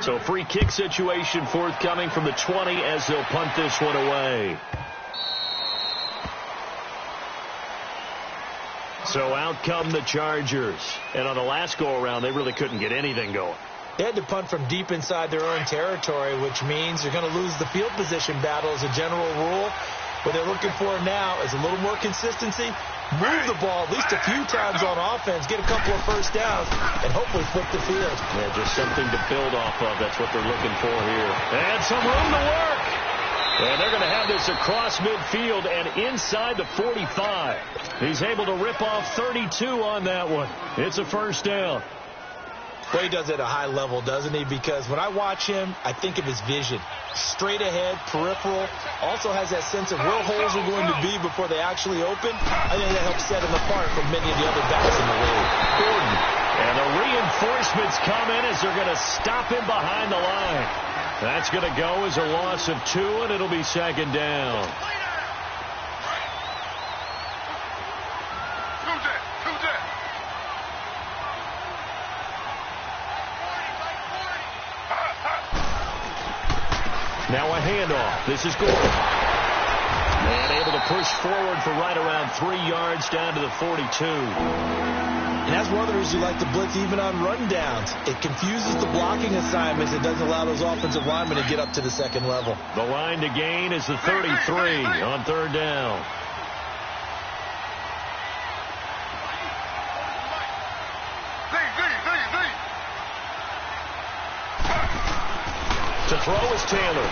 So free kick situation forthcoming from the 20 as they'll punt this one away. So out come the Chargers. And on the last go-around, they really couldn't get anything going. They had to punt from deep inside their own territory, which means they're going to lose the field position battle as a general rule. What they're looking for now is a little more consistency, move the ball at least a few times on offense, get a couple of first downs, and hopefully flip the field. Yeah, just something to build off of. That's what they're looking for here. And some room to work. And they're going to have this across midfield and inside the 45. He's able to rip off 32 on that one. It's a first down. Well, he does it at a high level, doesn't he? Because when I watch him, I think of his vision. Straight ahead, peripheral. Also has that sense of where holes are going to be before they actually open. I think that helps set him apart from many of the other backs in the league. Gordon. And the reinforcements come in as they're going to stop him behind the line. That's going to go as a loss of 2, and it'll be second down. Now a handoff. This is Gordon. And able to push forward for right around 3 yards down to the 42. And that's one of the reasons you like to blitz even on rundowns. It confuses the blocking assignments. It doesn't allow those offensive linemen to get up to the second level. The line to gain is the 33 on third down. To throw is Taylor.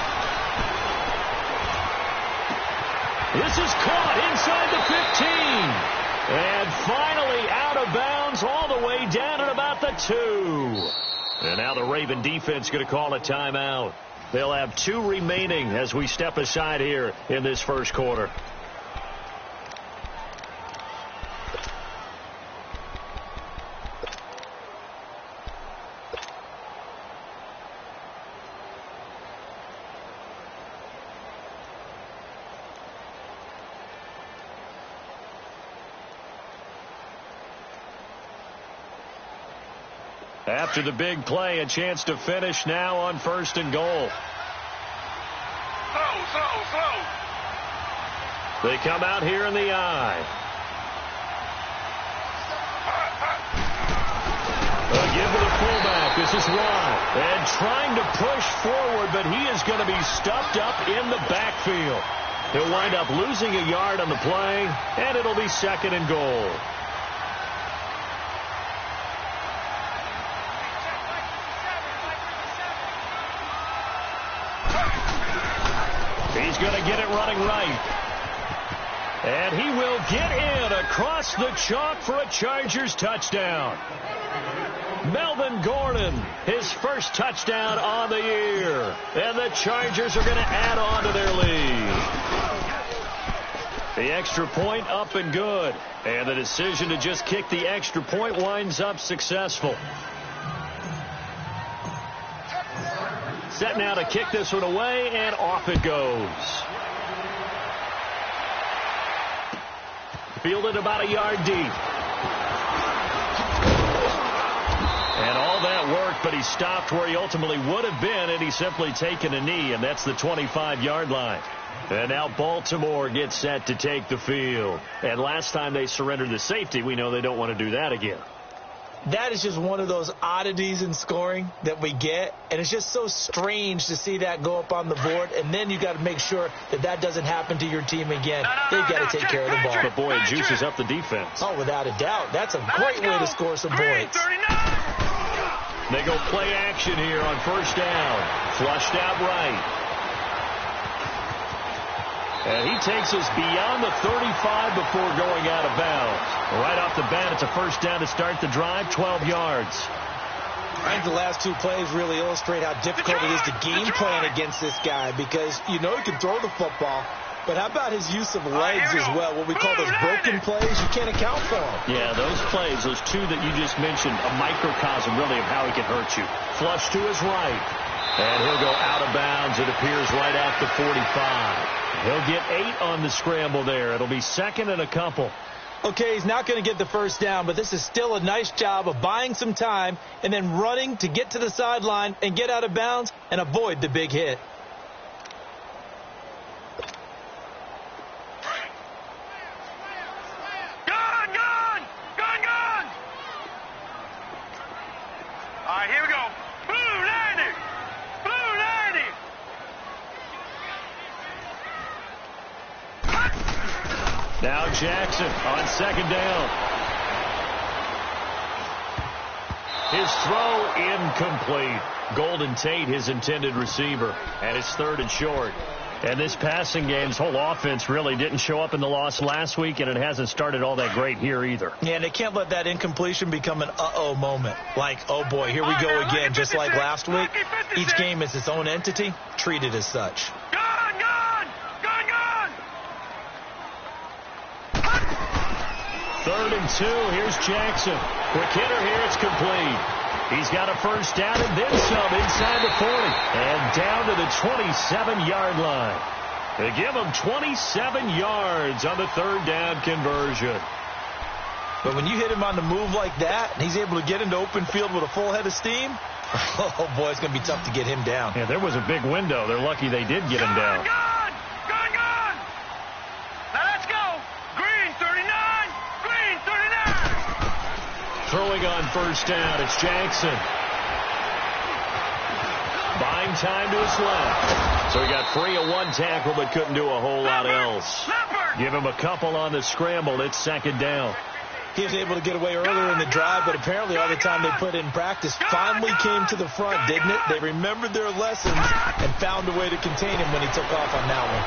This is caught inside the 15. And finally out of bounds all the way down at about the 2. And now the Raven defense going to call a timeout. They'll have 2 remaining as we step aside here in this first quarter. After the big play, a chance to finish now on 1st and goal. Slow. They come out here in the eye. A give to the fullback. This is Watt. And trying to push forward, but he is going to be stuffed up in the backfield. He'll wind up losing a yard on the play, and it'll be 2nd and goal. He's going to get it running right. And he will get in across the chalk for a Chargers touchdown. Melvin Gordon, his first touchdown on the year. And the Chargers are going to add on to their lead. The extra point up and good. And the decision to just kick the extra point winds up successful. Set now to kick this one away, and off it goes. Fielded about a yard deep. And all that work, but he stopped where he ultimately would have been, and he's simply taken a knee, and that's the 25-yard line. And now Baltimore gets set to take the field. And last time they surrendered the safety, we know they don't want to do that again. That is just one of those oddities in scoring that we get, and it's just so strange to see that go up on the board, and then you got to make sure that that doesn't happen to your team again. They've got to take care of the ball. But boy, it juices up the defense. Oh, without a doubt. That's a great way to score some points. They go play action here on 1st down. Flushed out right. And he takes us beyond the 35 before going out of bounds. Right off the bat, it's a 1st down to start the drive, 12 yards. I think the last 2 plays really illustrate how difficult it is to game plan against this guy, because you know he can throw the football, but how about his use of legs as well? What we call those broken plays, you can't account for them. Yeah, those plays, those 2 that you just mentioned, a microcosm really of how he can hurt you. Flush to his right. And he'll go out of bounds, it appears, right at the 45. He'll get 8 on the scramble there. It'll be 2nd and a couple. Okay, he's not going to get the first down, but this is still a nice job of buying some time and then running to get to the sideline and get out of bounds and avoid the big hit. All right, here we go. Blue 90. Blue 90. Now Jackson on second down. His throw incomplete. Golden Tate, his intended receiver, and it's 3rd and short. And this passing game's whole offense really didn't show up in the loss last week, and it hasn't started all that great here either. Yeah, and they can't let that incompletion become an uh-oh moment. Like, oh boy, here we go again, just like last week. Each game is its own entity, treated as such. Gone, gone, gone, gone. 3rd and 2, here's Jackson. Quick hitter here, it's complete. He's got a first down and then some inside the 40. And down to the 27-yard line. They give him 27 yards on the 3rd down conversion. But when you hit him on the move like that, and he's able to get into open field with a full head of steam, oh, boy, it's going to be tough to get him down. Yeah, there was a big window. They're lucky they did get him down. Gone, gone, gone. Now let's go. Green 39. Green 39. Throwing on first down, it's Jackson. Buying time to his left. So he got free of one tackle but couldn't do a whole lot else. Give him a couple on the scramble. It's 2nd down. He was able to get away earlier in the drive, but apparently all the time they put in practice finally came to the front, didn't it? They remembered their lessons and found a way to contain him when he took off on that one.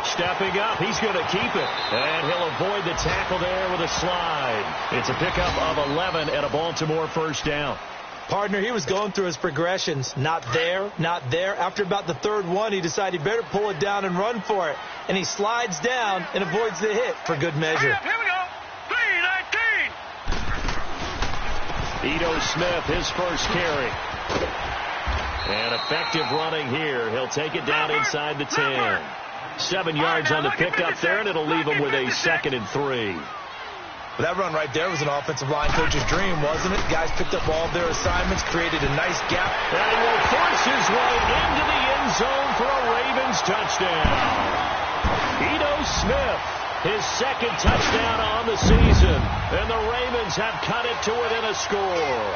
Stepping up, he's going to keep it. And he'll avoid the tackle there with a slide. It's a pickup of 11 and a Baltimore first down. Partner, he was going through his progressions. Not there, not there. After about the 3rd one, he decided he better pull it down and run for it. And he slides down and avoids the hit for good measure. Here we go. 319. Ito Smith, his first carry. And effective running here. He'll take it down inside the 10. 7 yards on the pickup there, and it'll leave him with a 2nd and 3. Well, that run right there was an offensive line coach's dream, wasn't it? Guys picked up all of their assignments, created a nice gap. And he will force his way into the end zone for a Ravens touchdown. Ito Smith, his 2nd touchdown on the season, and the Ravens have cut it to within a score.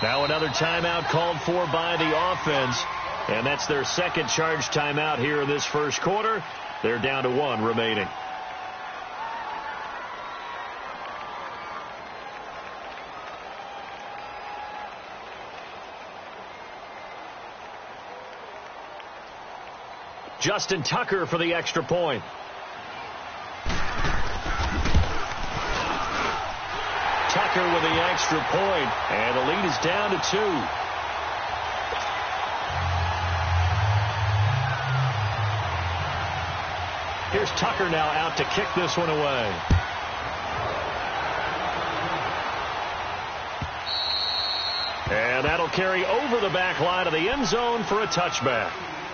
Now another timeout called for by the offense, and that's their 2nd charge timeout here in this first quarter. They're down to 1 remaining. Justin Tucker for the extra point. Tucker with the extra point, and the lead is down to 2. Here's Tucker now out to kick this one away. And that'll carry over the back line of the end zone for a touchback.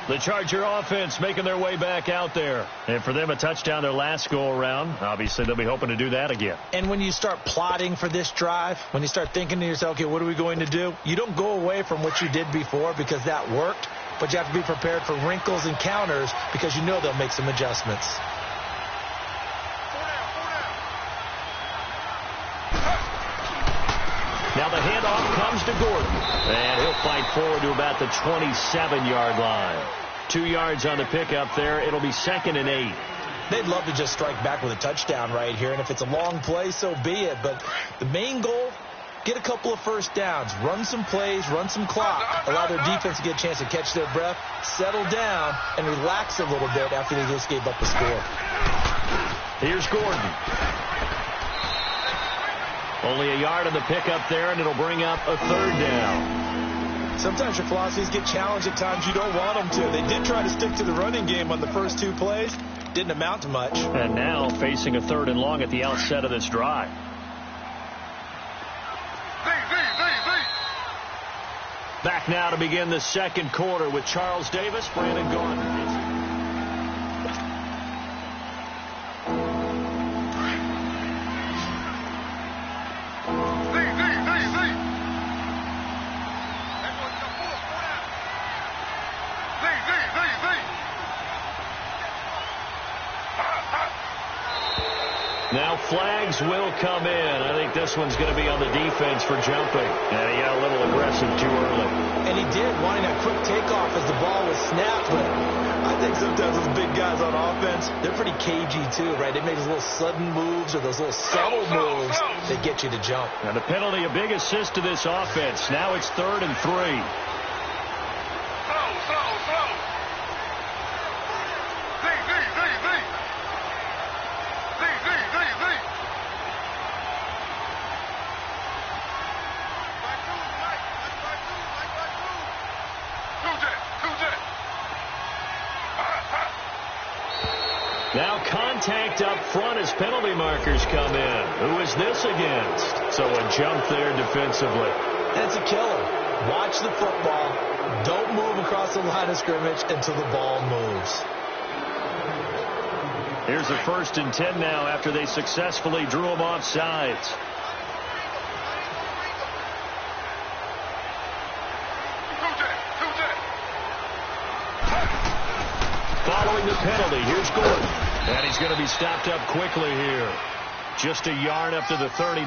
The Charger offense making their way back out there. And for them, a touchdown their last go-around. Obviously, they'll be hoping to do that again. And when you start plotting for this drive, when you start thinking to yourself, okay, what are we going to do? You don't go away from what you did before because that worked, but you have to be prepared for wrinkles and counters because you know they'll make some adjustments. Now the handoff comes to Gordon, and he'll fight forward to about the 27-yard line. 2 yards on the pickup there. It'll be 2nd and 8. They'd love to just strike back with a touchdown right here, and if it's a long play, so be it. But the main goal, get a couple of first downs, run some plays, run some clock, allow their defense to get a chance to catch their breath, settle down, and relax a little bit after they just gave up a score. Here's Gordon. Only a yard on the pickup there, and it'll bring up a 3rd down. Sometimes your philosophies get challenged at times you don't want them to. They did try to stick to the running game on the first 2 plays. Didn't amount to much. And now facing a 3rd and long at the outset of this drive. back now to begin the second quarter with Charles Davis, Brandon Gordon. Now flags will come in. I think this one's going to be on the defense for jumping. Yeah, he got a little aggressive too early. And he did, wanting a quick takeoff as the ball was snapped. But I think sometimes those big guys on offense, they're pretty cagey too, right? They make those little sudden moves or those little subtle moves that get you to jump. Now the penalty, a big assist to this offense. Now it's 3rd and 3. Now contact up front as penalty markers come in. Who is this against? So a jump there defensively. That's a killer. Watch the football. Don't move across the line of scrimmage until the ball moves. Here's a 1st and 10 now after they successfully drew him off sides. Following the penalty, here's Gordon. And he's going to be stopped up quickly here. Just a yard up to the 39.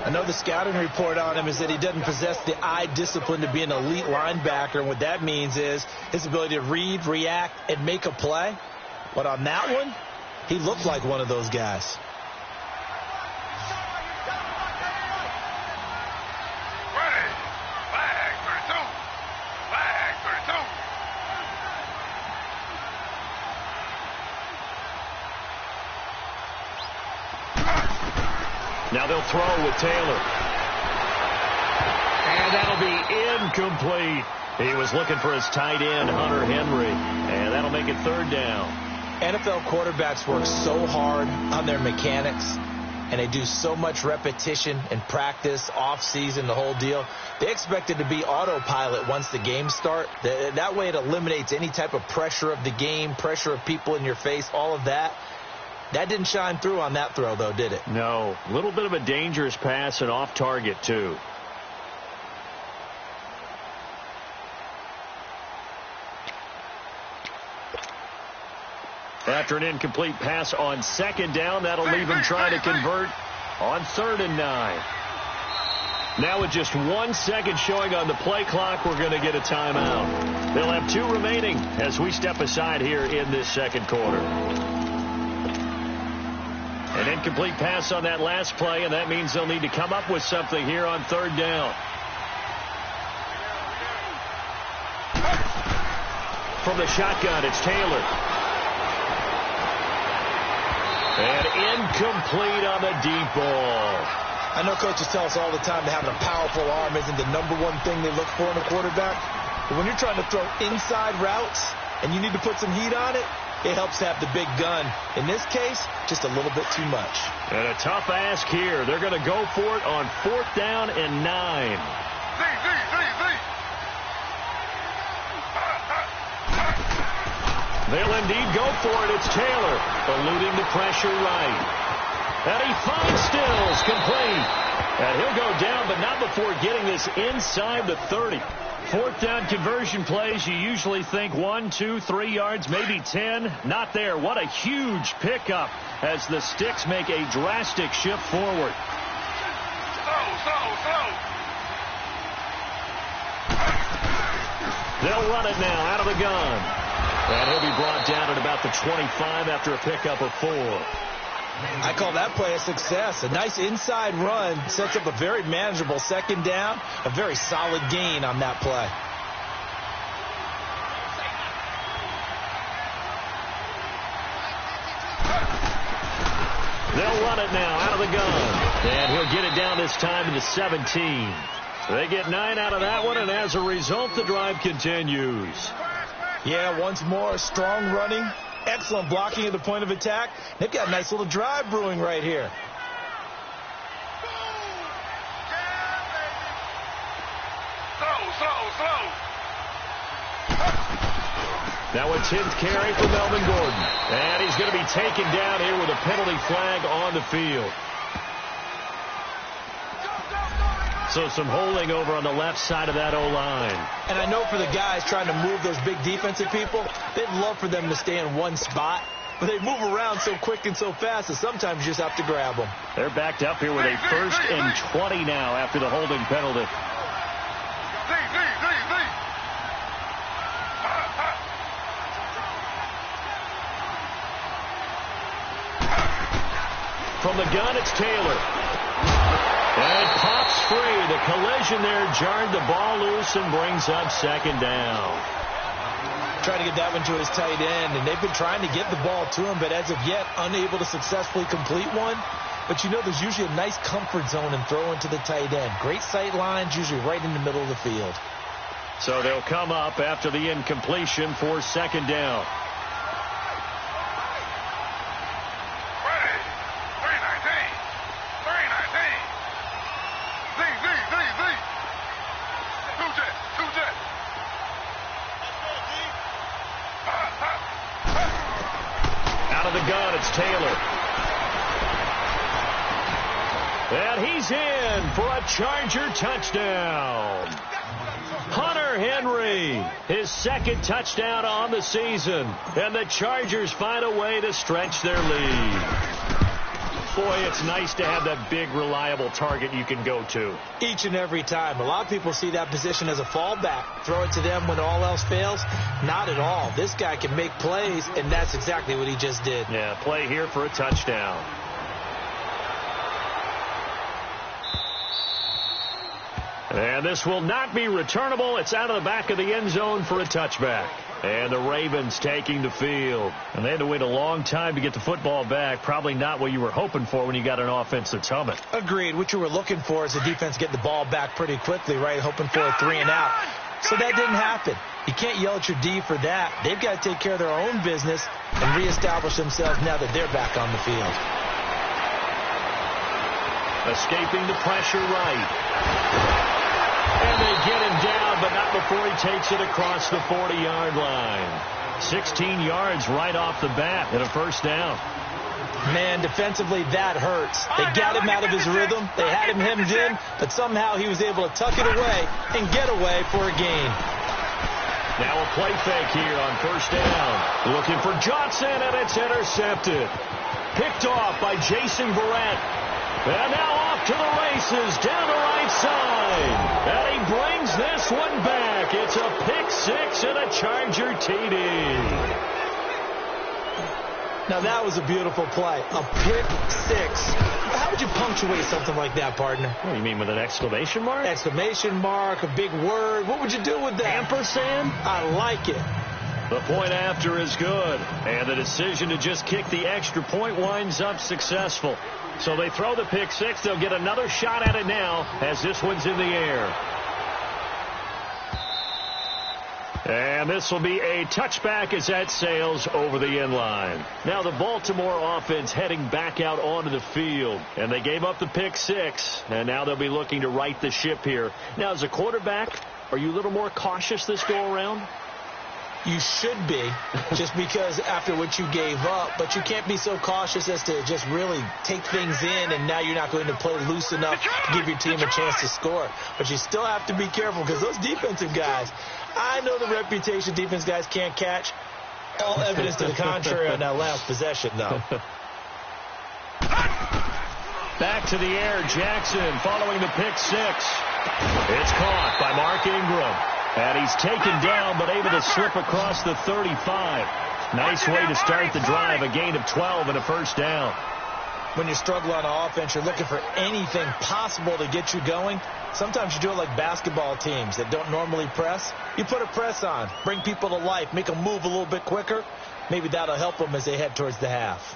I know the scouting report on him is that he doesn't possess the eye discipline to be an elite linebacker. And what that means is his ability to read, react, and make a play. But on that one, he looked like one of those guys. Now they'll throw with Taylor. And that'll be incomplete. He was looking for his tight end, Hunter Henry. And that'll make it 3rd down. NFL quarterbacks work so hard on their mechanics, and they do so much repetition and practice, off-season, the whole deal. They expect it to be autopilot once the games start. That way it eliminates any type of pressure of the game, pressure of people in your face, all of that. That didn't shine through on that throw, though, did it? No. A little bit of a dangerous pass and off target, too. After an incomplete pass on 2nd down, that'll leave him trying to convert on 3rd and 9. Now with just 1 second showing on the play clock, we're going to get a timeout. They'll have 2 remaining as we step aside here in this second quarter. An incomplete pass on that last play, and that means they'll need to come up with something here on 3rd down. From the shotgun, it's Taylor. And incomplete on the deep ball. I know coaches tell us all the time that having a powerful arm isn't the #1 thing they look for in a quarterback. But when you're trying to throw inside routes and you need to put some heat on it, it helps to have the big gun. In this case, just a little bit too much. And a tough ask here. They're going to go for it on 4th down and 9. They'll indeed go for it. It's Taylor eluding the pressure right. And he finds Stills complete. And he'll go down, but not before getting this inside the 30. 4th down conversion plays, you usually think 1, 2, 3 yards, maybe 10. Not there. What a huge pickup as the Sticks make a drastic shift forward. They'll run it now out of the gun. And he'll be brought down at about the 25 after a pickup of 4. I call that play a success. A nice inside run sets up a very manageable 2nd down. A very solid gain on that play. They'll run it now out of the gun. And he'll get it down this time to the 17. They get 9 out of that one, and as a result, the drive continues. Yeah, once more, strong running. Excellent blocking at the point of attack. They've got a nice little drive brewing right here. Now a 10th carry for Melvin Gordon. And he's going to be taken down here with a penalty flag on the field. So some holding over on the left side of that O-line. And I know for the guys trying to move those big defensive people, they'd love for them to stay in one spot. But they move around so quick and so fast that sometimes you just have to grab them. They're backed up here with a 1st and 20 now after the holding penalty. From the gun, it's Taylor. And it pops free. The collision there jarred the ball loose and brings up 2nd down. Trying to get that one to his tight end, and they've been trying to get the ball to him, but as of yet, unable to successfully complete one. But you know, there's usually a nice comfort zone in throwing to the tight end. Great sight lines, usually right in the middle of the field. So they'll come up after the incompletion for 2nd down. Taylor. And he's in for a Charger touchdown. Hunter Henry, his 2nd touchdown on the season. And the Chargers find a way to stretch their lead. Boy, it's nice to have that big, reliable target you can go to. Each and every time. A lot of people see that position as a fallback. Throw it to them when all else fails. Not at all. This guy can make plays, and that's exactly what he just did. Yeah, play here for a touchdown. And this will not be returnable. It's out of the back of the end zone for a touchback. And the Ravens taking the field. And they had to wait a long time to get the football back. Probably not what you were hoping for when you got an offense that's humming. Agreed. What you were looking for is the defense getting the ball back pretty quickly, right? Hoping for a 3 and out. So that didn't happen. You can't yell at your D for that. They've got to take care of their own business and reestablish themselves now that they're back on the field. Escaping the pressure right. And they get him down, but not before he takes it across the 40-yard line. 16 yards right off the bat and a 1st down. Man, defensively, that hurts. They got him out of his rhythm. They had him hemmed in, but somehow he was able to tuck it away and get away for a gain. Now a play fake here on 1st down. Looking for Johnson, and it's intercepted. Picked off by Jason Verrett. And now off to the races down the right side. And he brings this one back. It's a pick 6 and a Charger TD. Now that was a beautiful play. A pick 6. How would you punctuate something like that, partner? What do you mean, with an exclamation mark? Exclamation mark, a big word. What would you do with that? Ampersand? I like it. The point after is good. And the decision to just kick the extra point winds up successful. So they throw the pick 6. They'll get another shot at it now as this one's in the air. And this will be a touchback as that sails over the end line. Now the Baltimore offense heading back out onto the field. And they gave up the pick 6. And now they'll be looking to right the ship here. Now as a quarterback, are you a little more cautious this go around? You should be, just because after what you gave up. But you can't be so cautious as to just really take things in, and now you're not going to play loose enough to give your team a chance to score. But you still have to be careful, because those defensive guys, I know the reputation defense guys can't catch. All evidence to the contrary on that last possession, though. Back to the air, Jackson following the pick 6. It's caught by Mark Ingram. And he's taken down, but able to slip across the 35. Nice way to start the drive, a gain of 12 and a 1st down. When you struggle on offense, you're looking for anything possible to get you going. Sometimes you do it like basketball teams that don't normally press. You put a press on, bring people to life, make them move a little bit quicker. Maybe that'll help them as they head towards the half.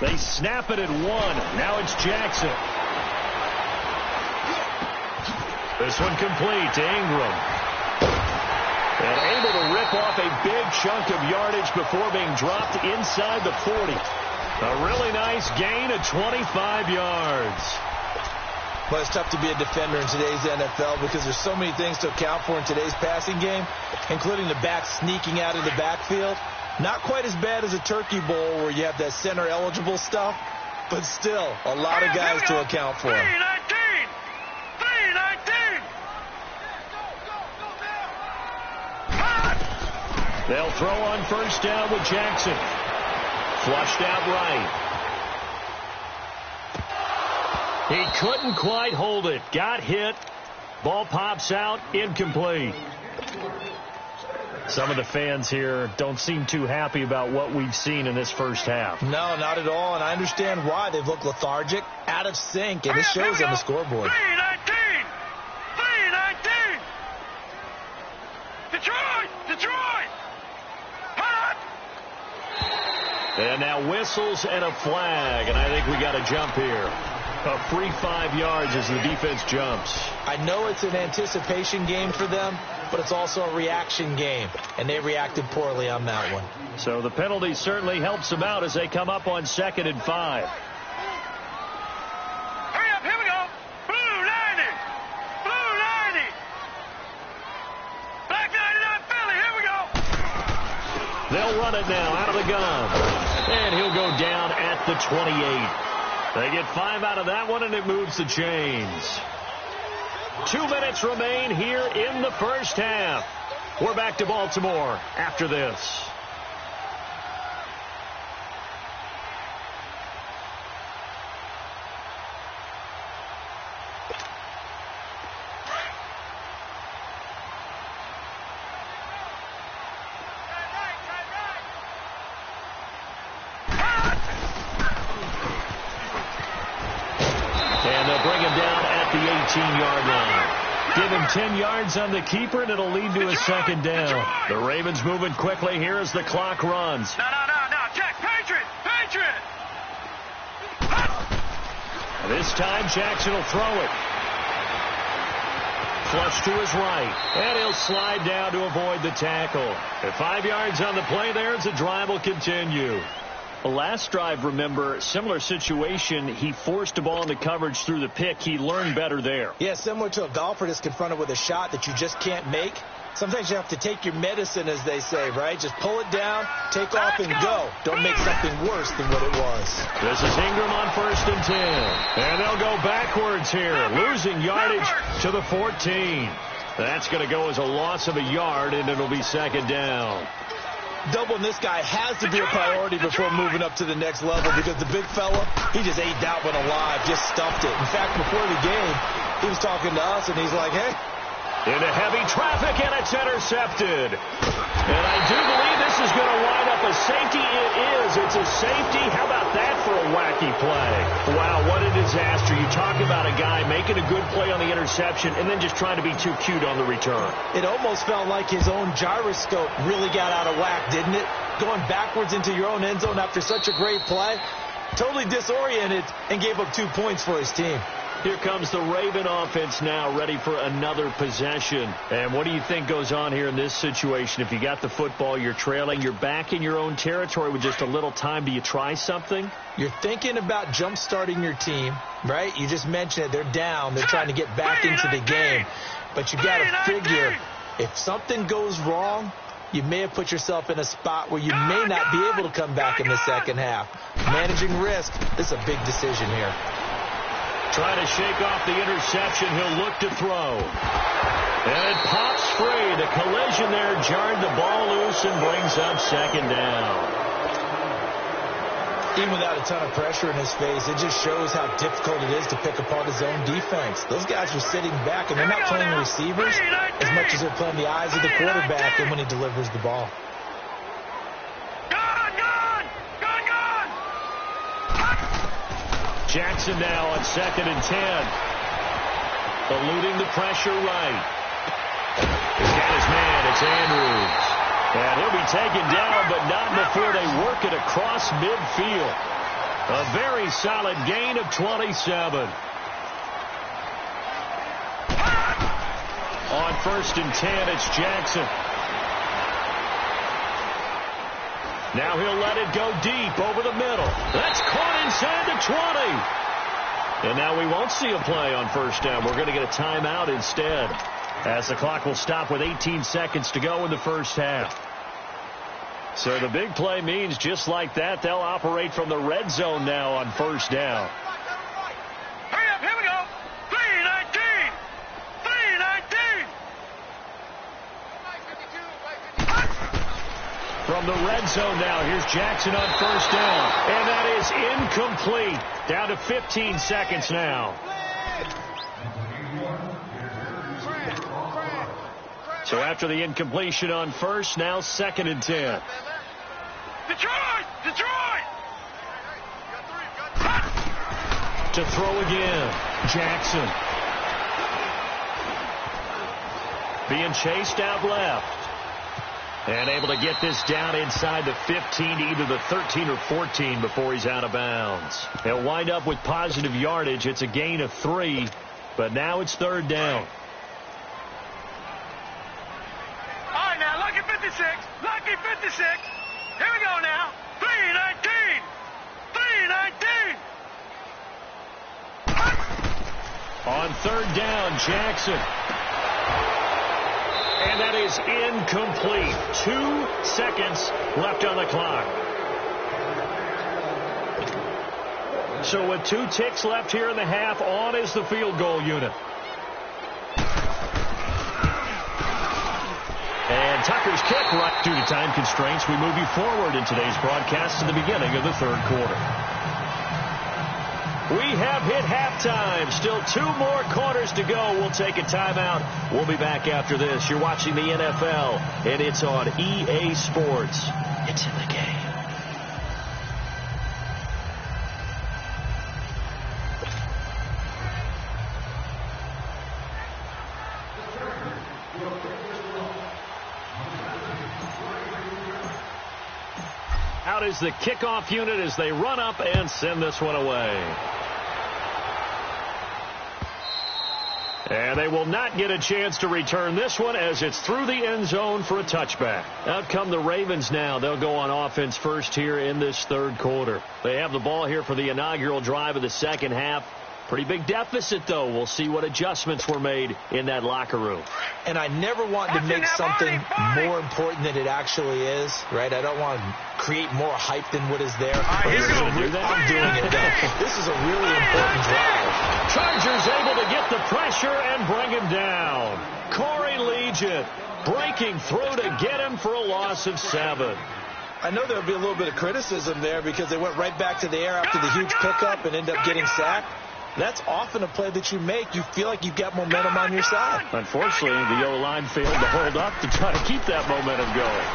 They snap it at 1. Now it's Jackson. This one complete to Ingram. off a big chunk of yardage before being dropped inside the 40. A really nice gain of 25 yards. Well, it's tough to be a defender in today's NFL because there's so many things to account for in today's passing game, including the back sneaking out of the backfield. Not quite as bad as a Turkey Bowl where you have that center-eligible stuff, but still a lot of guys to account for. 319! 319! They'll throw on first down with Jackson. Flushed out right. He couldn't quite hold it. Got hit. Ball pops out. Incomplete. Some of the fans here don't seem too happy about what we've seen in this first half. No, not at all, and I understand why. They've looked lethargic, out of sync, and it shows on the scoreboard. 319! 319! Detroit! Detroit! Hot! And now whistles and a flag, and I think we got a jump here. A free 5 yards as the defense jumps. I know it's an anticipation game for them, but it's also a reaction game, and they reacted poorly on that one. So the penalty certainly helps them out as they come up on 2nd and 5. Hurry up, here we go! Blue 90! Blue 90! Black 99 Philly, here we go! They'll run it now out of the gun. And he'll go down at the 28. They get 5 out of that one, and it moves the chains. 2 minutes remain here in the first half. We're back to Baltimore after this. Bring him down at the 18-yard line. Give him 10 yards on the keeper, and it'll lead to a second down. The Ravens moving quickly here as the clock runs. No. Jack, Patriot! Patriot! This time, Jackson will throw it. Flush to his right. And he'll slide down to avoid the tackle. At 5 yards on the play there as the drive will continue. The last drive, remember, similar situation. He forced the ball into coverage through the pick. He learned better there. Yeah, similar to a golfer that's confronted with a shot that you just can't make. Sometimes you have to take your medicine, as they say, right? Just pull it down, take off, and go. Don't make something worse than what it was. This is Ingram on 1st and 10. And they'll go backwards here, losing yardage to the 14. That's going to go as a loss of a yard, and it'll be second down. Doubling this guy has to be a priority before moving up to the next level because the big fella, he just ate that one alive, just stuffed it. In fact, before the game, he was talking to us, and he's like, hey. Into heavy traffic, and it's intercepted. And I do believe this is going to wind up a safety. It is. It's a safety. How about that for a wacky play? Wow, what a disaster. You talk about a guy making a good play on the interception and then just trying to be too cute on the return. It almost felt like his own gyroscope really got out of whack, didn't it? Going backwards into your own end zone after such a great play. Totally disoriented and gave up 2 points for his team. Here comes the Raven offense now, ready for another possession. And what do you think goes on here in this situation? If you got the football, you're trailing, you're back in your own territory with just a little time. Do you try something? You're thinking about jump-starting your team, right? You just mentioned it. They're down. They're trying to get back into the game. But you got to figure, if something goes wrong, you may have put yourself in a spot where you may not be able to come back in the second half. Managing risk, this is a big decision here. Trying to shake off the interception. He'll look to throw. And it pops free. The collision there jarred the ball loose and brings up second down. Even without a ton of pressure in his face, it just shows how difficult it is to pick apart his own defense. Those guys are sitting back, and they're not playing receivers as much as they're playing the eyes of the quarterback and when he delivers the ball. Jackson now on 2nd and 10. Eluding the pressure right. He's got his man. It's Andrews. And he'll be taken down, but not before they work it across midfield. A very solid gain of 27. On 1st and 10, it's Jackson. Now he'll let it go deep over the middle. That's caught inside the 20. And now we won't see a play on first down. We're going to get a timeout instead, as the clock will stop with 18 seconds to go in the first half. So the big play means just like that, they'll operate from the red zone now on first down. Hurry up, here we go. 3-19. 3-19. From the red zone now, here's Jackson on first down. And that is incomplete. Down to 15 seconds now. So after the incompletion on first, now 2nd and 10. Detroit! Detroit! To throw again, Jackson. Being chased out left. And able to get this down inside the 15 to either the 13 or 14 before he's out of bounds. He'll wind up with positive yardage. It's a gain of 3, but now it's 3rd down. All right, now, lucky 56. Lucky 56. Here we go now. 3-19. 3-19. On 3rd down, Jackson. And that is incomplete. 2 seconds left on the clock. So with 2 ticks left here in the half, on is the field goal unit. And Tucker's kick, right due to time constraints. We move you forward in today's broadcast to the beginning of the 3rd quarter. We have hit halftime. Still 2 more quarters to go. We'll take a timeout. We'll be back after this. You're watching the NFL, and it's on EA Sports. It's in the game. Out is the kickoff unit as they run up and send this one away. And they will not get a chance to return this one as it's through the end zone for a touchback. Out come the Ravens now. They'll go on offense first here in this 3rd quarter. They have the ball here for the inaugural drive of the 2nd half. Pretty big deficit, though. We'll see what adjustments were made in that locker room. And I never want to make something more important than it actually is, right? I don't want to create more hype than what is there. Here we go. I'm doing it, though. This is a really important drive. Chargers able to get the pressure and bring him down. Corey Liuget breaking through to get him for a loss of 7. I know there'll be a little bit of criticism there because they went right back to the air after the huge pickup and ended up getting sacked. That's often a play that you make. You feel like you've got momentum on your side. Unfortunately, the O-line failed to hold up to try to keep that momentum going.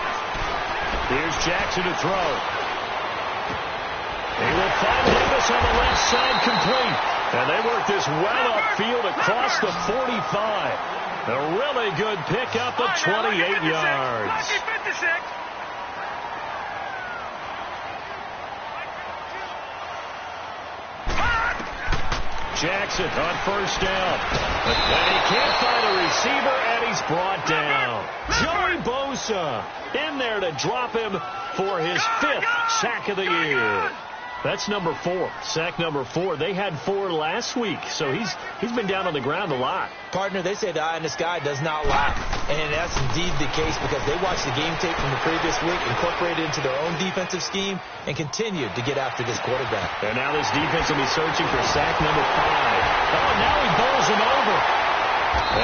Here's Jackson to throw. He will find Davis on the left side complete. And they work this well upfield across the 45. A really good pickup of 28 yards. Jackson on first down. And he can't find a receiver, and he's brought down. Joey Bosa in there to drop him for his 5th sack of the year. That's number 4. Sack number 4. They had 4 last week, so he's been down on the ground a lot. Partner, they say the eye in the sky does not lie. And that's indeed the case because they watched the game tape from the previous week, incorporated it into their own defensive scheme, and continued to get after this quarterback. And now this defense will be searching for sack number 5. Oh, now he bowls him over.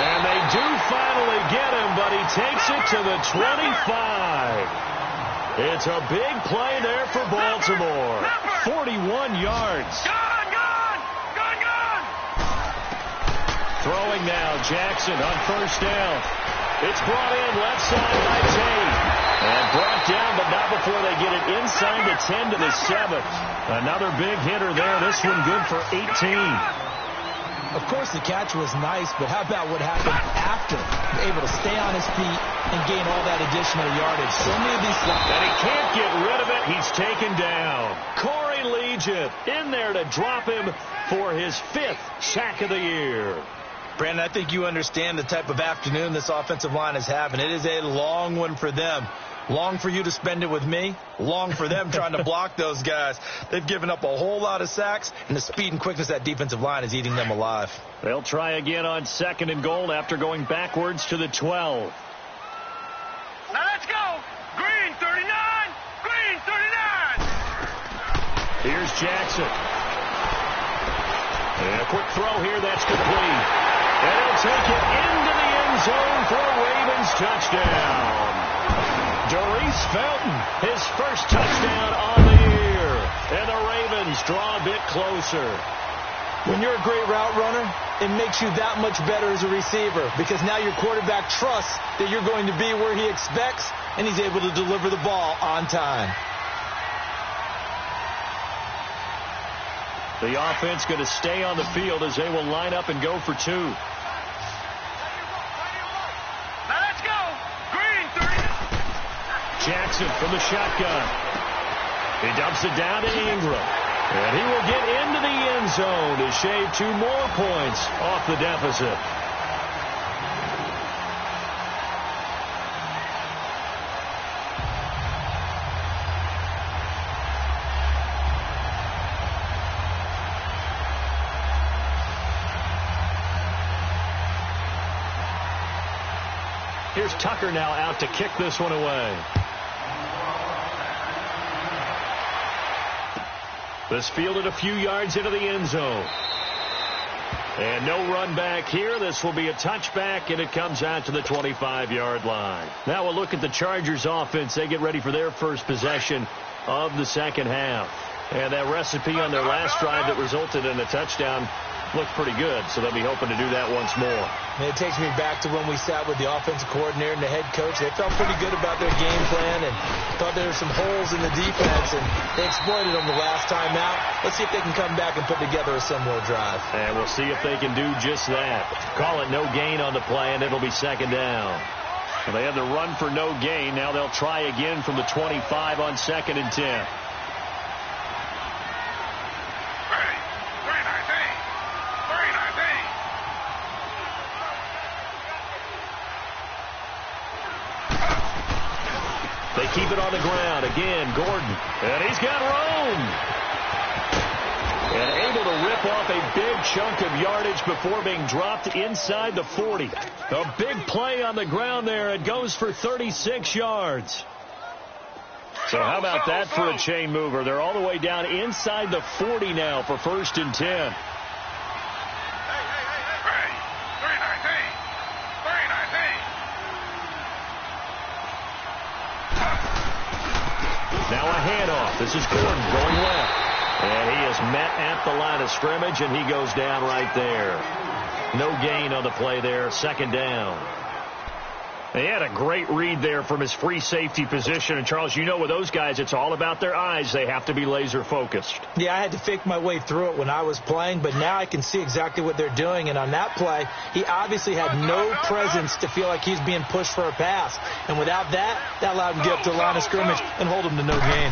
And they do finally get him, but he takes it to the 25. It's a big play there for Baltimore. 41 yards. Gone! Throwing now, Jackson on first down. It's brought in left side by Tate. And brought down, but not before they get it inside the 10 to the 7. Another big hitter there. This one good for 18. Of course, the catch was nice, but how about what happened after? Able to stay on his feet and gain all that additional yardage. So many of these... And he can't get rid of it. He's taken down. Corey Liuget in there to drop him for his 5th sack of the year. Brandon, I think you understand the type of afternoon this offensive line is having. It is a long one for them. Long for you to spend it with me. Long for them trying to block those guys. They've given up a whole lot of sacks, and the speed and quickness of that defensive line is eating them alive. They'll try again on 2nd and goal after going backwards to the 12. Now let's go. Green 39. Green 39. Here's Jackson. And a quick throw here. That's complete. And he'll take it into the end zone for a Ravens touchdown. Doris Felton, his first touchdown on the year. And the Ravens draw a bit closer. When you're a great route runner, it makes you that much better as a receiver because now your quarterback trusts that you're going to be where he expects, and he's able to deliver the ball on time. The offense going to stay on the field as they will line up and go for 2. Now let's go. Green 30. Jackson from the shotgun. He dumps it down to Ingram. And he will get into the end zone to shave 2 more points off the deficit. Here's Tucker now out to kick this one away. This fielded a few yards into the end zone. And no run back here. This will be a touchback, and it comes out to the 25-yard line. Now we'll look at the Chargers offense. They get ready for their first possession of the second half. And that recipe on their last drive that resulted in a touchdown looked pretty good, so they'll be hoping to do that once more. And it takes me back to when we sat with the offensive coordinator and the head coach. They felt pretty good about their game plan and thought there were some holes in the defense, and they exploited them the last time out. Let's see if they can come back and put together a similar drive. And we'll see if they can do just that. Call it no gain on the play, and it'll be 2nd down. Well, they had the run for no gain. Now they'll try again from the 25 on 2nd and 10. They keep it on the ground. Again, Gordon. And he's got room. And able to rip off a big chunk of yardage before being dropped inside the 40. A big play on the ground there. It goes for 36 yards. So how about that for a chain mover? They're all the way down inside the 40 now for 1st and 10. Now a handoff. This is Gordon going left. And he is met at the line of scrimmage, and he goes down right there. No gain on the play there. 2nd down. They had a great read there from his free safety position. And, Charles, you know with those guys, it's all about their eyes. They have to be laser focused. Yeah, I had to fake my way through it when I was playing, but now I can see exactly what they're doing. And on that play, he obviously had no presence to feel like he's being pushed for a pass. And without that, that allowed him to get up to the line of scrimmage and hold him to no gain.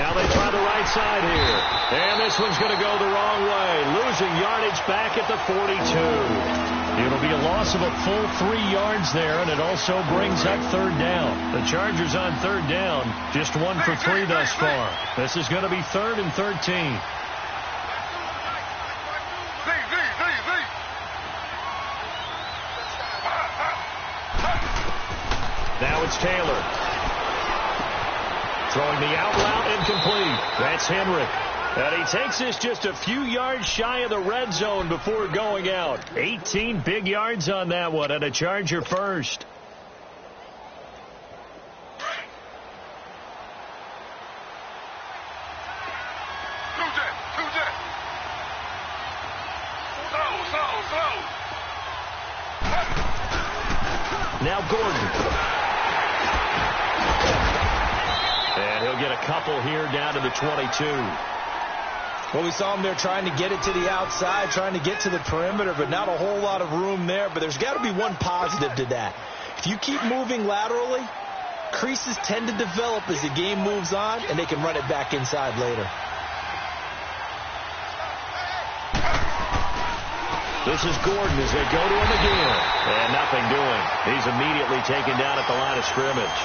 Now they try the right side here. And this one's going to go the wrong way. Losing yardage back at the 42. It'll be a loss of a full 3 yards there, and it also brings up 3rd down. The Chargers on 3rd down, just 1 for 3 thus far. This is going to be 3rd and 13. Now it's Taylor. Throwing the out route incomplete. That's Henry. And he takes this just a few yards shy of the red zone before going out. 18 big yards on that one, and a Charger first. Now Gordon. And he'll get a couple here down to the 22. Well, we saw him there trying to get it to the outside, trying to get to the perimeter, but not a whole lot of room there. But there's got to be one positive to that. If you keep moving laterally, creases tend to develop as the game moves on, and they can run it back inside later. This is Gordon as they go to him again. And nothing doing. He's immediately taken down at the line of scrimmage.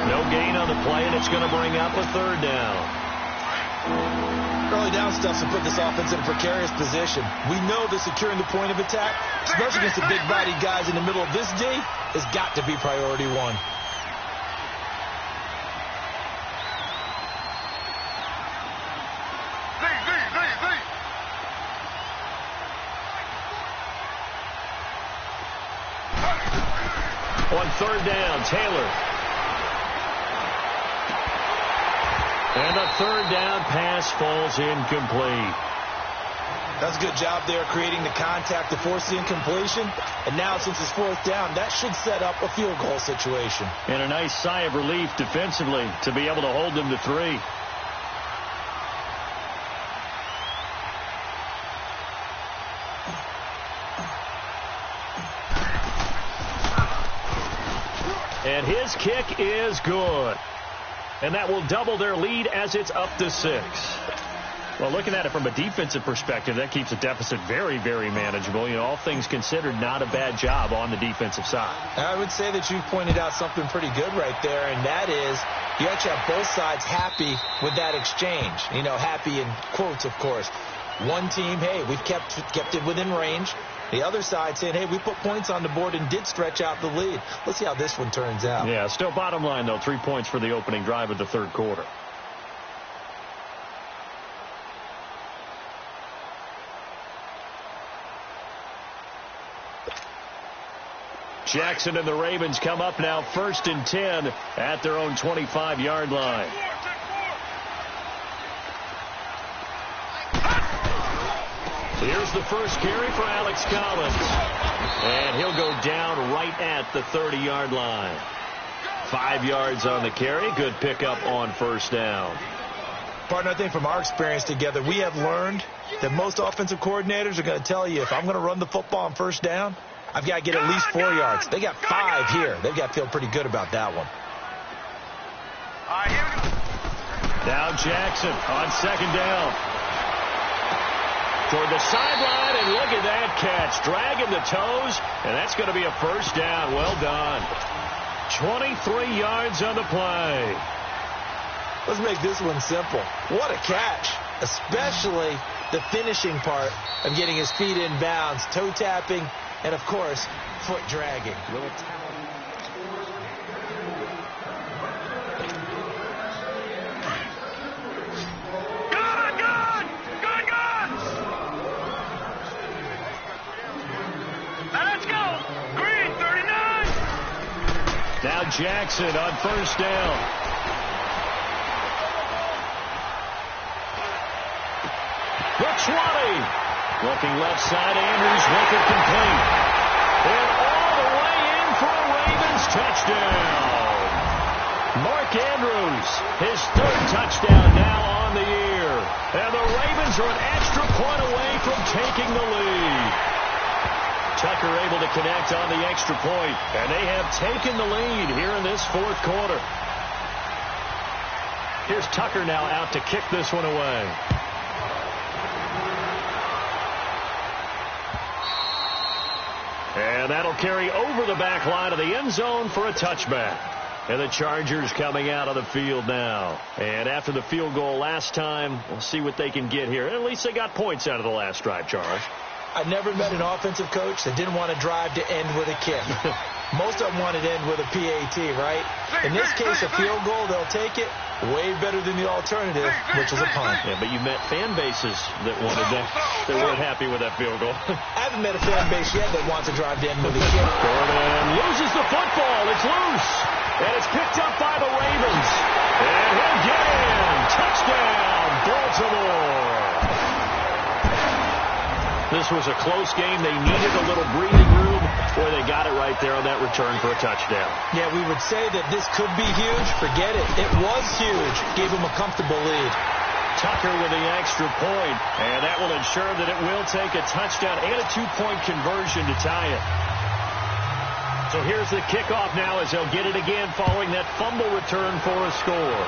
No gain on the play, and it's going to bring up a third down. Early down stuff to put this offense in a precarious position. We know that securing the point of attack, especially against the big-bodied guys in the middle of this D, has got to be priority one. On third down, Taylor. And the third down pass falls incomplete. That's a good job there creating the contact to force the incompletion. And now since it's fourth down, that should set up a field goal situation. And a nice sigh of relief defensively to be able to hold them to 3. And his kick is good. And that will double their lead as it's up to 6. Well, looking at it from a defensive perspective, that keeps the deficit very, very manageable. You know, all things considered, not a bad job on the defensive side. I would say that you pointed out something pretty good right there, and that is you actually have both sides happy with that exchange. You know, happy in quotes, of course. One team, hey, we've kept it within range. The other side saying, hey, we put points on the board and did stretch out the lead. Let's see how this one turns out. Yeah, still bottom line, though, 3 points for the opening drive of the third quarter. Jackson and the Ravens come up now 1st and 10 at their own 25-yard line. Here's the first carry for Alex Collins. And he'll go down right at the 30-yard line. 5 yards on the carry. Good pickup on first down. Partner, I think from our experience together, we have learned that most offensive coordinators are going to tell you, if I'm going to run the football on first down, I've got to get at least 4 yards. They got 5 here. They've got to feel pretty good about that one. All right, here we go. Now Jackson on second down. Toward the sideline, and look at that catch. Dragging the toes, and that's going to be a first down. Well done. 23 yards on the play. Let's make this one simple. What a catch, especially the finishing part of getting his feet in bounds, toe tapping, and, of course, foot dragging. Now Jackson on first down. The 20. Looking left side, Andrews with it complete. And all the way in for a Ravens touchdown. Mark Andrews, his 3rd touchdown now on the year. And the Ravens are an extra point away from taking the lead. Tucker able to connect on the extra point, and they have taken the lead here in this fourth quarter. Here's Tucker now out to kick this one away. And that'll carry over the back line of the end zone for a touchback. And the Chargers coming out of the field now. And after the field goal last time, we'll see what they can get here. At least they got points out of the last drive, Charles. I've never met an offensive coach that didn't want to drive to end with a kick. Most of them want to end with a PAT, right? In this case, a field goal, they'll take it. Way better than the alternative, which is a punt. Yeah, but you met fan bases that wanted that, that weren't happy with that field goal. I haven't met a fan base yet that wants to drive to end with a kick. Gordon loses the football. It's loose. And it's picked up by the Ravens. And he'll get in. Touchdown, Baltimore. This was a close game. They needed a little breathing room. Boy, they got it right there on that return for a touchdown. Yeah, we would say that this could be huge. Forget it. It was huge. Gave him a comfortable lead. Tucker with the extra point, and that will ensure that it will take a touchdown and a 2-point conversion to tie it. So here's the kickoff now as they'll get it again following that fumble return for a score.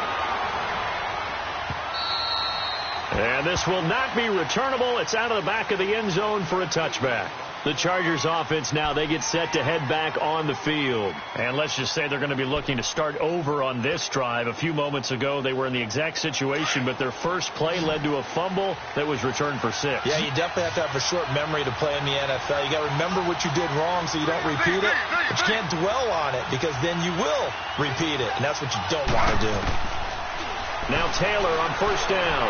And this will not be returnable. It's out of the back of the end zone for a touchback. The Chargers offense now, they get set to head back on the field. And let's just say they're going to be looking to start over on this drive. A few moments ago, they were in the exact situation, but their first play led to a fumble that was returned for 6. Yeah, you definitely have to have a short memory to play in the NFL. You got to remember what you did wrong so you don't repeat it. But you can't dwell on it because then you will repeat it, and that's what you don't want to do. Now Taylor on first down.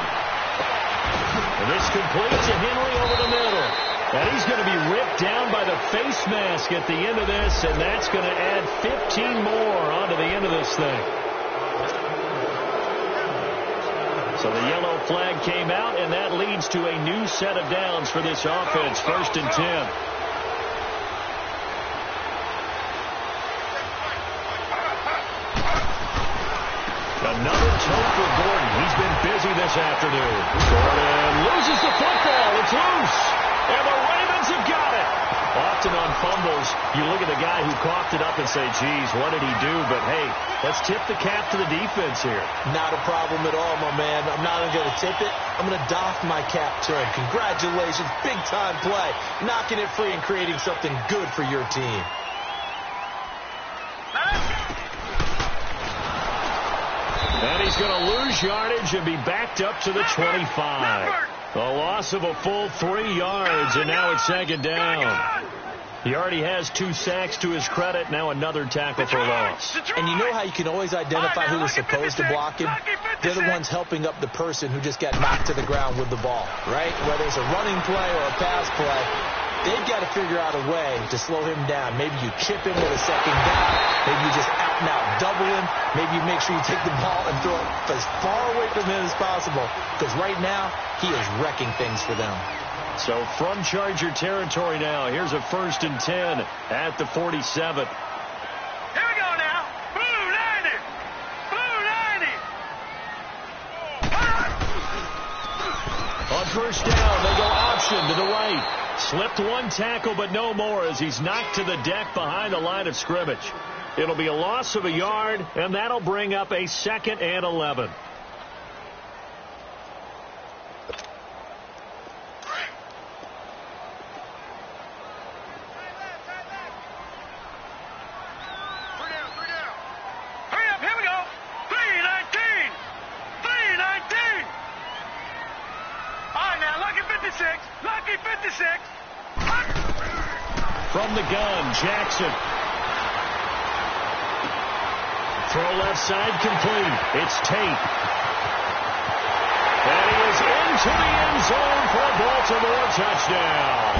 And this completes to Henry over the middle. And he's going to be ripped down by the face mask at the end of this, and that's going to add 15 more onto the end of this thing. So the yellow flag came out, and that leads to a new set of downs for this offense. 1st and 10. Another toe for Gordon. He's been busy this afternoon. Gordon loses the football. It's loose. And the Ravens have got it. Often on fumbles, you look at the guy who coughed it up and say, geez, what did he do? But, hey, let's tip the cap to the defense here. Not a problem at all, my man. I'm not even going to tip it. I'm going to doff my cap to him. Congratulations. Big-time play. Knocking it free and creating something good for your team. And he's going to lose yardage and be backed up to the 25. A loss of a full 3 yards, and now it's 2nd down. He already has 2 sacks to his credit. Now another tackle for loss. And you know how you can always identify who was supposed to block him? They're the ones helping up the person who just got knocked to the ground with the ball, right? Whether it's a running play or a pass play, they've got to figure out a way to slow him down. Maybe you chip him with a 2nd down. Maybe you just out-and-out double him. Maybe you make sure you take the ball and throw it as far away from him as possible. Because right now, he is wrecking things for them. So from Charger territory now, here's a 1st and 10 at the 47. Here we go now. Blue 90. Blue 90. On first down, they go option to the right. Slipped 1 tackle, but no more as he's knocked to the deck behind the line of scrimmage. It'll be a loss of a yard, and that'll bring up a 2nd and 11. From the gun, Jackson. Throw left side complete. It's Tate. And he is into the end zone for a Baltimore touchdown.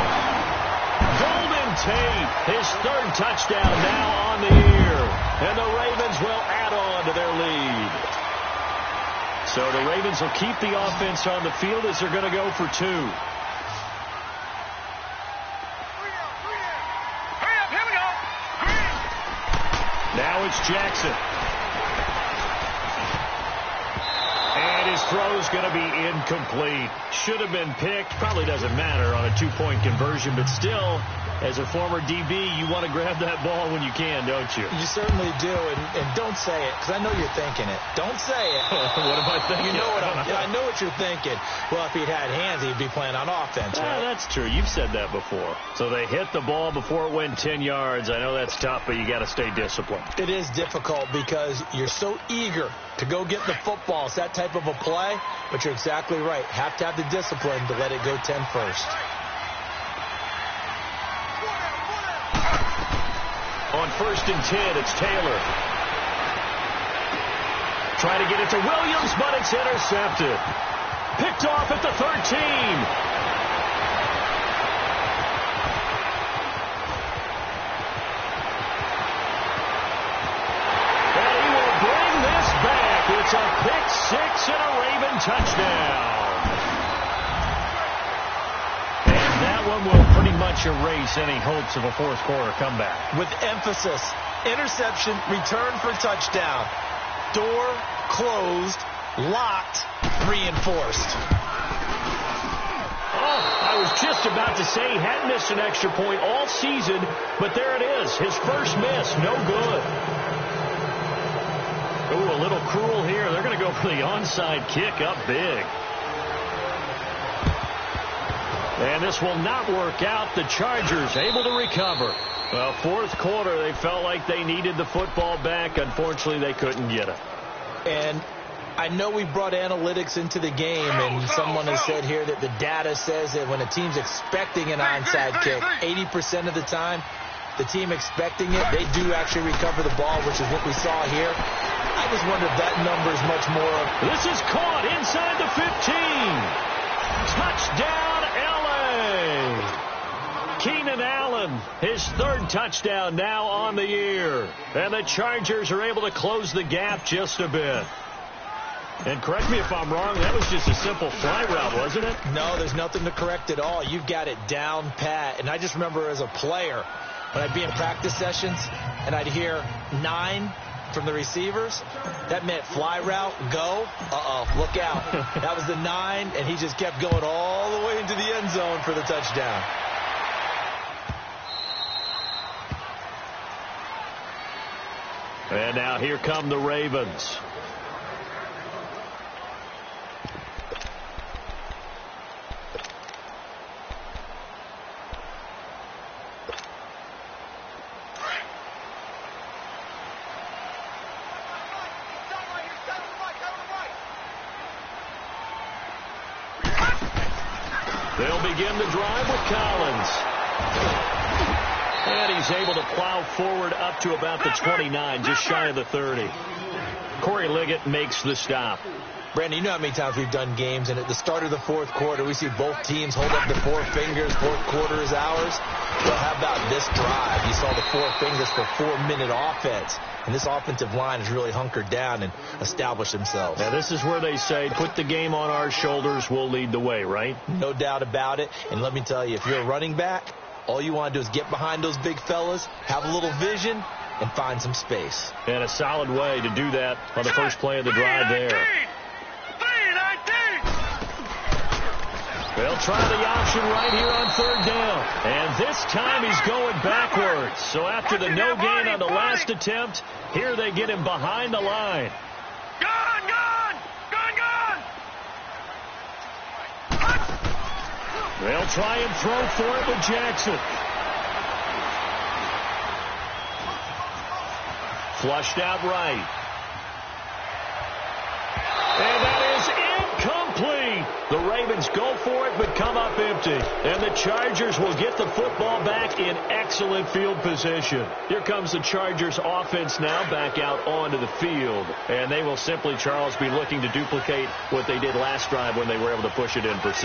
Golden Tate, his 3rd touchdown now on the year. And the Ravens will add on to their lead. So the Ravens will keep the offense on the field as they're going to go for 2. Now it's Jackson. And his throw is going to be incomplete. Should have been picked. Probably doesn't matter on a 2-point conversion, but still, as a former DB, you want to grab that ball when you can, don't you? You certainly do, and don't say it, because I know you're thinking it. Don't say it. What am I thinking? You know what I know what you're thinking. Well, if he'd had hands, he'd be playing on offense, right? That's true. You've said that before. So they hit the ball before it went 10 yards. I know that's tough, but you got to stay disciplined. It is difficult because you're so eager to go get the football. It's that type of a play, but you're exactly right. Have to have the discipline to let it go 10 first. On 1st and 10, it's Taylor. Trying to get it to Williams, but it's intercepted. Picked off at the 13. And he will bring this back. It's a pick 6 and a Raven touchdown. That one will pretty much erase any hopes of a 4th quarter comeback. With emphasis, interception, return for touchdown. Door closed, locked, reinforced. Oh, I was just about to say he hadn't missed an extra point all season, but there it is. His first miss, no good. Ooh, a little cruel here. They're going to go for the onside kick up big. And this will not work out. The Chargers able to recover. Well, fourth quarter, they felt like they needed the football back. Unfortunately, they couldn't get it. And I know we brought analytics into the game, and someone has said here that the data says that when a team's expecting an onside kick, 80% of the time, the team expecting it, they do actually recover the ball, which is what we saw here. I just wonder if that number is much more. This is caught inside the 15. Touchdown, L.A. Keenan Allen, his third touchdown now on the year. And the Chargers are able to close the gap just a bit. And correct me if I'm wrong, that was just a simple fly route, wasn't it? No, there's nothing to correct at all. You've got it down pat. And I just remember as a player, when I'd be in practice sessions and I'd hear 9 from the receivers, that meant fly route, go, look out. That was the 9, and he just kept going all the way into the end zone for the touchdown. And now here come the Ravens. They'll begin the drive with Collins. And he's able to plow forward up to about the 29, just shy of the 30. Corey Liggett makes the stop. Brandon, you know how many times we've done games, and at the start of the fourth quarter, we see both teams hold up the 4 fingers, fourth quarter is ours. Well, how about this drive? You saw the 4 fingers for 4-minute offense, and this offensive line has really hunkered down and established themselves. Now, this is where they say, put the game on our shoulders, we'll lead the way, right? No doubt about it, and let me tell you, if you're a running back, all you want to do is get behind those big fellas, have a little vision, and find some space. And a solid way to do that on the first play of the drive there. They'll try the option right here on third down. And this time he's going backwards. So after the no gain on the last attempt, here they get him behind the line. Gone! They'll try and throw for it with Jackson. Flushed out right. And that is incomplete. The Ravens go for it but come up empty. And the Chargers will get the football back in excellent field position. Here comes the Chargers offense now back out onto the field. And they will simply, Charles, be looking to duplicate what they did last drive when they were able to push it in for 6.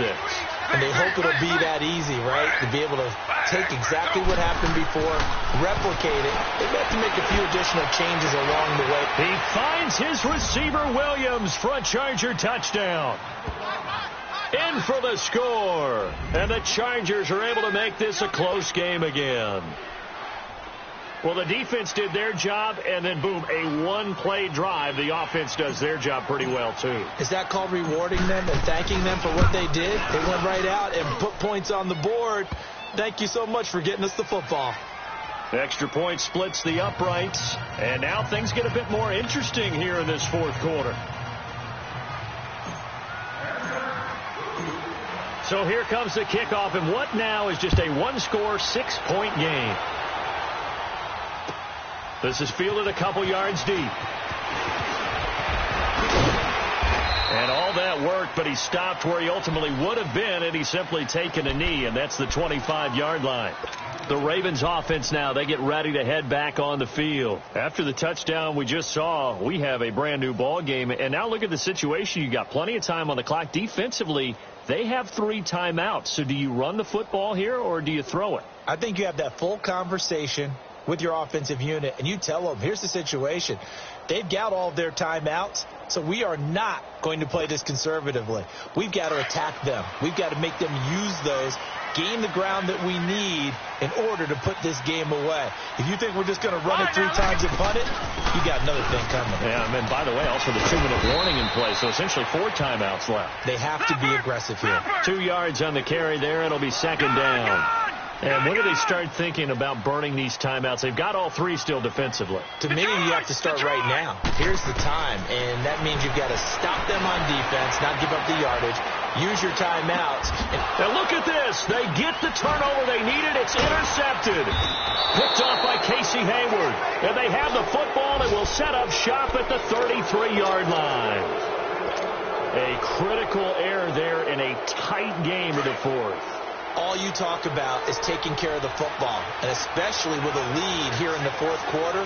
And they hope it'll be that easy, right? To be able to take exactly what happened before, replicate it. They have to make a few additional changes along the way. He finds his receiver, Williams, for a Charger touchdown. In for the score. And the Chargers are able to make this a close game again. Well, the defense did their job, and then, boom, a one-play drive. The offense does their job pretty well, too. Is that called rewarding them and thanking them for what they did? They went right out and put points on the board. Thank you so much for getting us the football. Extra point splits the uprights, and now things get a bit more interesting here in this fourth quarter. So here comes the kickoff, and what now is just a one-score, 6-point game. This is fielded a couple yards deep. And all that worked, but he stopped where he ultimately would have been had he simply taken a knee, and that's the 25-yard line. The Ravens offense now, they get ready to head back on the field. After the touchdown we just saw, we have a brand-new ball game. And now look at the situation. You got plenty of time on the clock. Defensively, they have 3 timeouts. So do you run the football here or do you throw it? I think you have that full conversation with your offensive unit, and you tell them, here's the situation. They've got all of their timeouts, so we are not going to play this conservatively. We've got to attack them. We've got to make them use those, gain the ground that we need in order to put this game away. If you think we're just going to run it 3 times and punt it, you got another thing coming. Yeah, and then, by the way, also the 2-minute warning in play, so essentially 4 timeouts left. They have to be aggressive here. 2 yards on the carry there. It'll be second down. And when do they start thinking about burning these timeouts? They've got all 3 still defensively. To me, you have to start right now. Here's the time, and that means you've got to stop them on defense, not give up the yardage, use your timeouts. And look at this. They get the turnover they needed. It's intercepted. Picked off by Casey Hayward. And they have the football and will set up shop at the 33-yard line. A critical error there in a tight game in the fourth. All you talk about is taking care of the football, and especially with a lead here in the fourth quarter,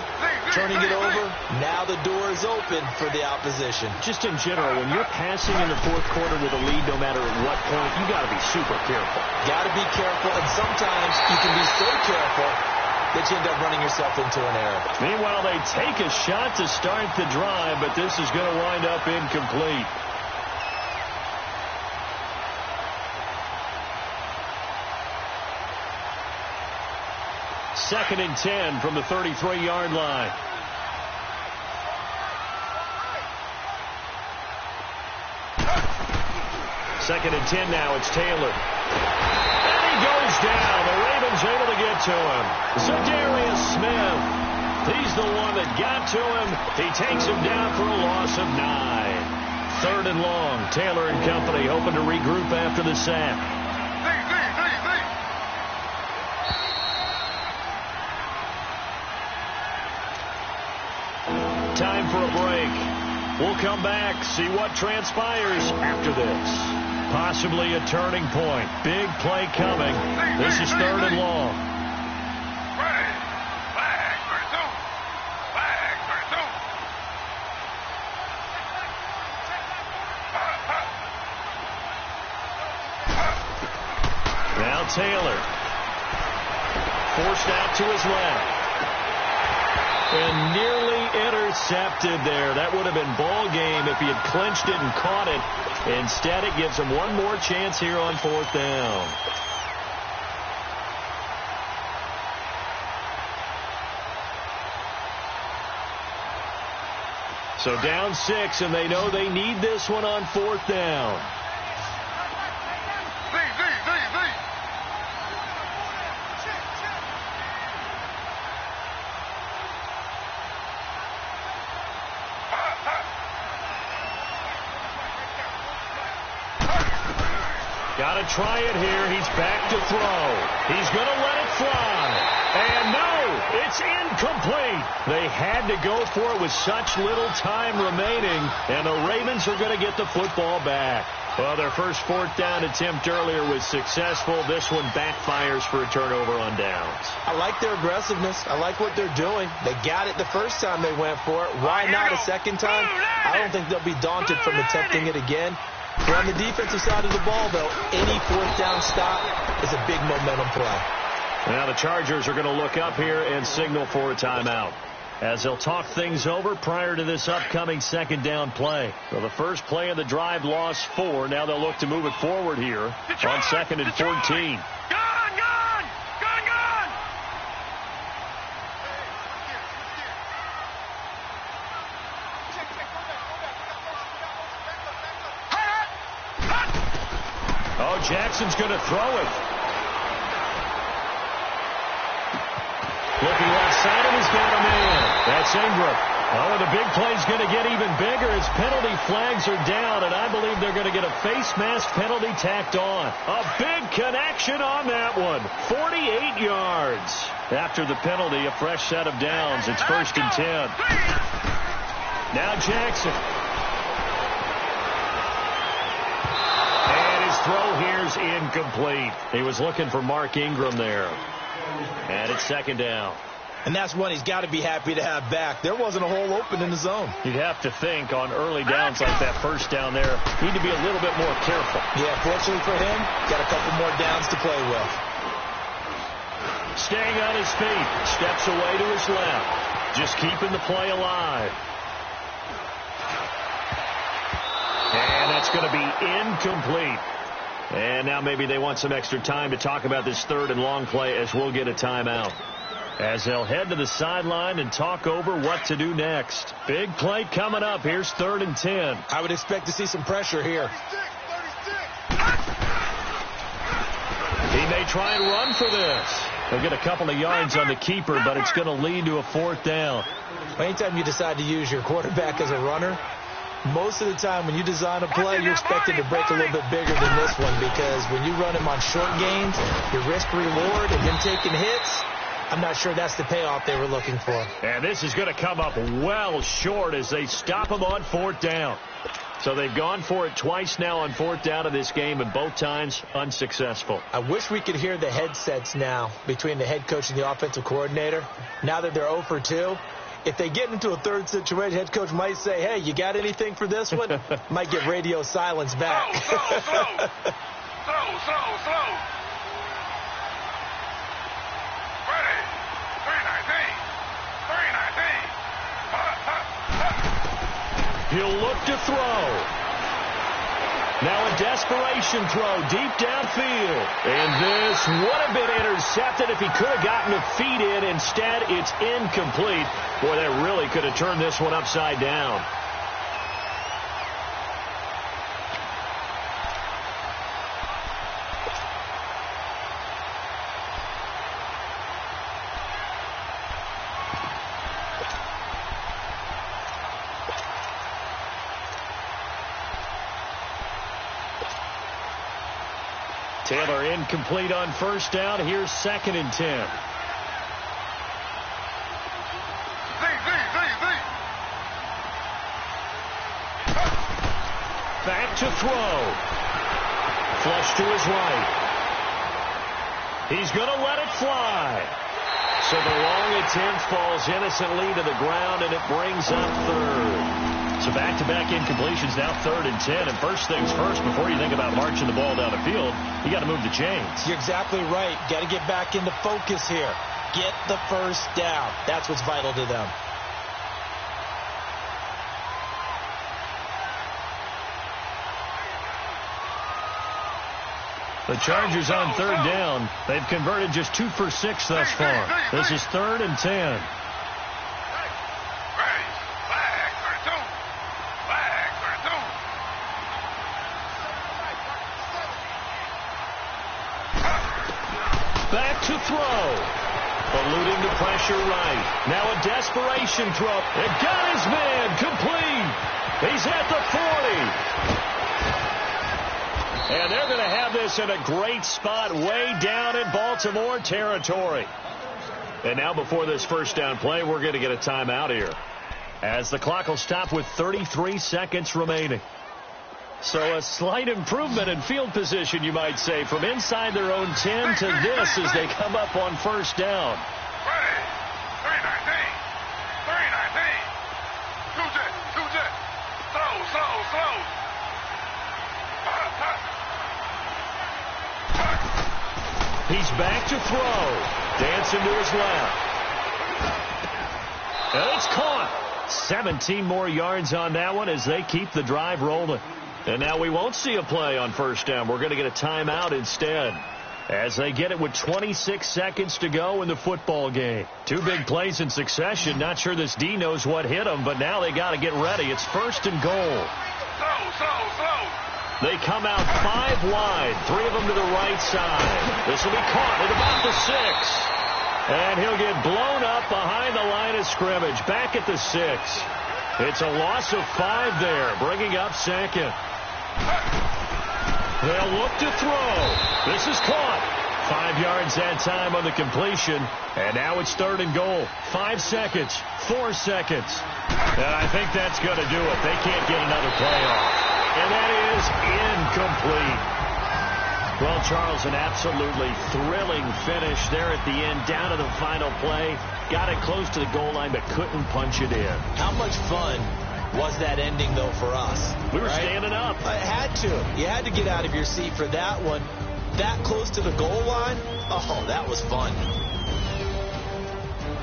turning it over, now the door is open for the opposition. Just in general, when you're passing in the fourth quarter with a lead, no matter at what point, you got to be super careful. Got to be careful, and sometimes you can be so careful that you end up running yourself into an error. Meanwhile, they take a shot to start the drive, but this is going to wind up incomplete. Second and 10 from the 33-yard line. Second and 10 now. It's Taylor. And he goes down. The Ravens able to get to him. Za'Darius Smith. He's the one that got to him. He takes him down for a loss of 9. Third and long. Taylor and company hoping to regroup after the sack. Time for a break. We'll come back, see what transpires after this. Possibly a turning point. Big play coming. This is third and long. Now Taylor. Forced out to his left. And nearly intercepted there. That would have been ball game if he had clinched it and caught it. Instead, it gives him one more chance here on fourth down. So down 6, and they know they need this one on fourth down. Got to try it here. He's back to throw. He's going to let it fly. And no, it's incomplete. They had to go for it with such little time remaining. And the Ravens are going to get the football back. Well, their first fourth down attempt earlier was successful. This one backfires for a turnover on downs. I like their aggressiveness. I like what they're doing. They got it the first time they went for it. Why not a second time? I don't think they'll be daunted from attempting it again. But on the defensive side of the ball, though, any fourth down stop is a big momentum play. Now the Chargers are going to look up here and signal for a timeout as they'll talk things over prior to this upcoming second down play. So the first play of the drive lost 4. Now they'll look to move it forward here on second and 14. Oh, Jackson's going to throw it. Looking left side, and he's got a man. That's Ingram. Oh, and the big play's going to get even bigger as penalty flags are down, and I believe they're going to get a face mask penalty tacked on. A big connection on that one. 48 yards. After the penalty, a fresh set of downs. It's first and 10. Now Jackson. Throw here's incomplete. He was looking for Mark Ingram there. And it's second down. And that's one he's got to be happy to have back. There wasn't a hole open in the zone. You'd have to think on early downs like that first down there, need to be a little bit more careful. Yeah, fortunately for him, got a couple more downs to play with. Staying on his feet. Steps away to his left. Just keeping the play alive. And that's going to be incomplete. And now maybe they want some extra time to talk about this third and long play as we'll get a timeout. As they'll head to the sideline and talk over what to do next. Big play coming up. Here's third and 10. I would expect to see some pressure here. He may try and run for this. They'll get a couple of yards on the keeper, but it's going to lead to a fourth down. Anytime you decide to use your quarterback as a runner, Most of the time when you design a play, you're expected to break a little bit bigger than this one, because when you run him on short gains, your risk-reward and him taking hits, I'm not sure that's the payoff they were looking for. And this is going to come up well short as they stop him on 4th down. So they've gone for it twice now on 4th down of this game, and both times unsuccessful. I wish we could hear the headsets now between the head coach and the offensive coordinator. Now that they're 0 for 2, if they get into a third situation, head coach might say, hey, you got anything for this one? Might get radio silence back. Slow. Ready. 319. He'll look to throw. Now a desperation throw deep downfield. And this would have been intercepted if he could have gotten the feet in. Instead, it's incomplete. Boy, that really could have turned this one upside down. Taylor incomplete on 1st down. Here's 2nd and 10. Back to throw. Flush to his right. He's going to let it fly. So the long attempt falls innocently to the ground, and it brings up 3rd. So back-to-back incompletions, now 3rd and 10. And first things first, before you think about marching the ball down the field, you got to move the chains. You're exactly right. Got to get back into focus here. Get the 1st down. That's what's vital to them. The Chargers on 3rd down. They've converted just 2 for 6 thus far. This is 3rd and 10. Back to throw. Eluding the pressure right. Now a desperation throw. It got his man. Complete. He's at the 40. And they're going to have this in a great spot way down in Baltimore territory. And now before this 1st down play, we're going to get a timeout here, as the clock will stop with 33 seconds remaining. So a slight improvement in field position, you might say, from inside their own 10 to this as they come up on 1st down. Ready. 319. 2 jet. Slow. He's back to throw. Dancing to his left. And it's caught. 17 more yards on that one as they keep the drive rolling. And now we won't see a play on 1st down. We're going to get a timeout instead, as they get it with 26 seconds to go in the football game. 2 big plays in succession. Not sure this D knows what hit them, but now they got to get ready. It's 1st and goal. Slow. They come out 5 wide, 3 of them to the right side. This will be caught at about the 6. And he'll get blown up behind the line of scrimmage, back at the 6. It's a loss of 5 there, bringing up 2nd. They'll look to throw. This is caught. 5 yards that time on the completion. And now it's 3rd and goal. 5 seconds. 4 seconds. And I think that's going to do it. They can't get another play off. And that is incomplete. Well, Charles, an absolutely thrilling finish there at the end, down to the final play. Got it close to the goal line, but couldn't punch it in. How much fun was that ending, though, for us? We were standing up. I had to. You had to get out of your seat for that one. That close to the goal line? Oh, that was fun.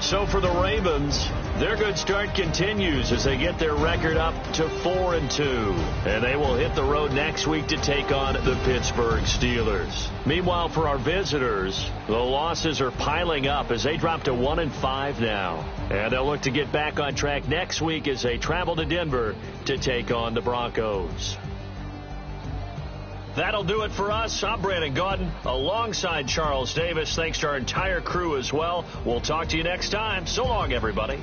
So for the Ravens, their good start continues as they get their record up to 4-2. And they will hit the road next week to take on the Pittsburgh Steelers. Meanwhile, for our visitors, the losses are piling up as they drop to 1-5 now. And they'll look to get back on track next week as they travel to Denver to take on the Broncos. That'll do it for us. I'm Brandon Gaudin alongside Charles Davis. Thanks to our entire crew as well. We'll talk to you next time. So long, everybody.